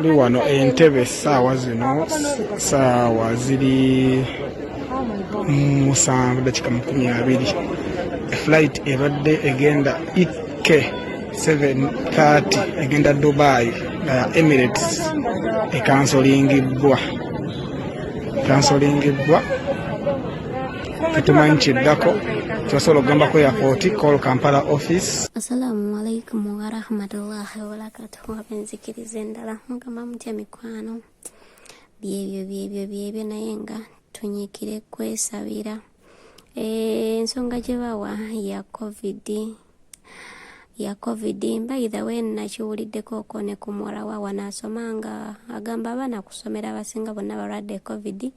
tuli wano Entebbe essaawa zino ssaawa ziri 7:20. Flight ebadde egenda EK 7:30 egenda Dubai Emirates ekansolingibwa tetumanyi kiddako kyosobola okugambako airport call Kampala office. Assalamu alaikum wa rahmatullahi wa barakatuh. Abenzikiriza endala mugamba mutya mikwano byebyo naye nga tunyikire kwesabira ensonga gye bawa ya covid by the way nakiwuliddeko okwo ne ku muwala waawa naasoma nga agamba abaana kusomera abasinga bonna balwadde covid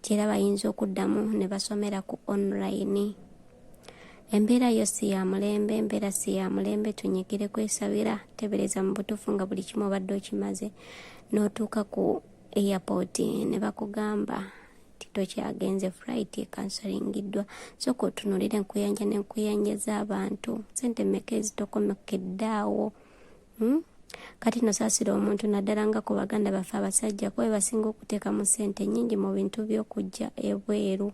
era bayinza okuddamu ne basomera ku online. Embeera yo si ya mulembe, tunyikire kwesabira, tebereza mu butuufu nga buli kimu obadde okimaze n'otuuka ku airport ne bakugamba tokyagenze flight ekansolingiddwa. Sooka otunuulire enkuyanja z'abantu, sente mmeka ezitokomekeddaawo. Kati nosaasira omuntu naddala nga ku baganda baffe abasajja kuba basinga okuteekamu sente nnyingi mu bintu by'okujja ebweru.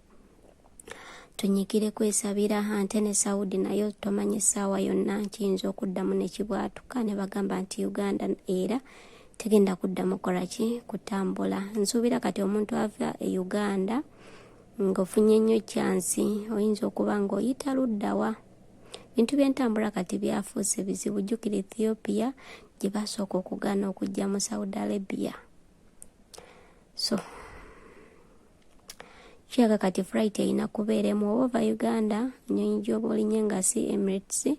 Tunyikire kwesabira ante ne Saudi nayo tomanye essaawa yonna kiyinza okuddamu ne kibwatuka ne bagamba nti Uganda era tegenda kuddamu kutambula. Nsuubira kati omuntu ava e Uganda ng'ofunye nnyo chansi oyinza okuba ng'oyita luddawa. Bintu by'entambula kati byafuuse bizibu. Jjukira Ethiopia gye basooka okugaana okujja mu Saudi Arabia. So kiraga kati flight erina kubeeremu oba Uganda nnyonyi gy'oba olinye nga si Emirates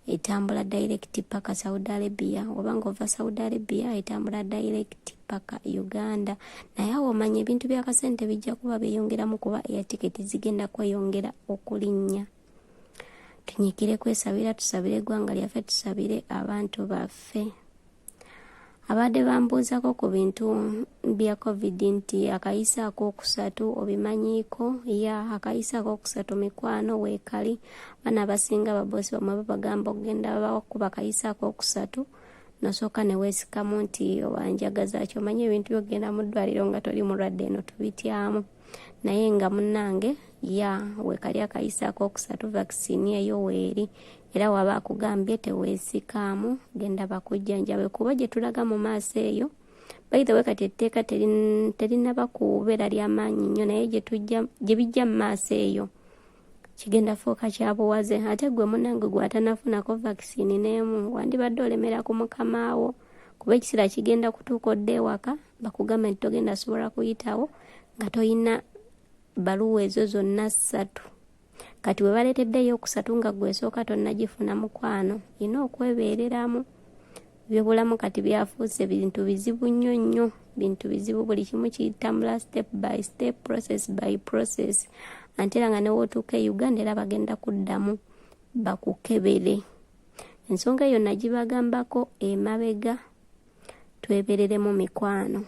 etambula direct paka Saudi Arabia, oba ng'ova Saudi Arabia etambula direct paka Uganda. Naye awo omanye ebintu by'akasente bijja kuba beeyongeramu kuba air ticket zigenda kweyongera okulinnya. Tunyikire kwesabira, tusabire eggwanga lyaffe, tusabire abantu baffe. Abadde bambuuzako ku bintu bya covid nti akayisa ak'okusatu obimanyiiko? Akayisa ak'okusatu mikwano weekali. Bana abasinga ababosi bamwe bagamba okugenda bakuba akayisa ak'okusatu nosooka ne weesikamu nti owanjagaza omanyi ebintu by'okugenda mu ddwaliro nga toli mulwadde eno tubityamu. Naye nga munnange weekali akayisa ak'okusatu vaccine eyo weeri era waba akugambye teweesikaamu genda bakujjanjabe kuba gye tulaga mu maaso eyo. By the way kati etteeka terinaba kubeera ly'amaanyi nnyo naye gye bijja mu maaso eyo kigenda fuuka kya buwaze. Ate gwe munnange gw'atanafunako vaccine n'emu wandibadde olemera ku mukamaawo kuba ekiseera kigenda kutuuka odde ewaka bakugambe nti togenda sobola kuyitawo nga toyina baluwa ezo zonna 3. Kati we baleeteddeyo okusatu nga gwesooka tonnagifuna mukwano ina okwebeereramu. Byobulamu kati byafuuse bintu bizibu nnyo, bintu bizibu. Buli kimu kitambula step by step, process by process. Ante era nga newotuuka e Uganda era bagenda kuddamu bakukebere. Ensonga eyo nagibagambako emabega, tweberere mu mikwano.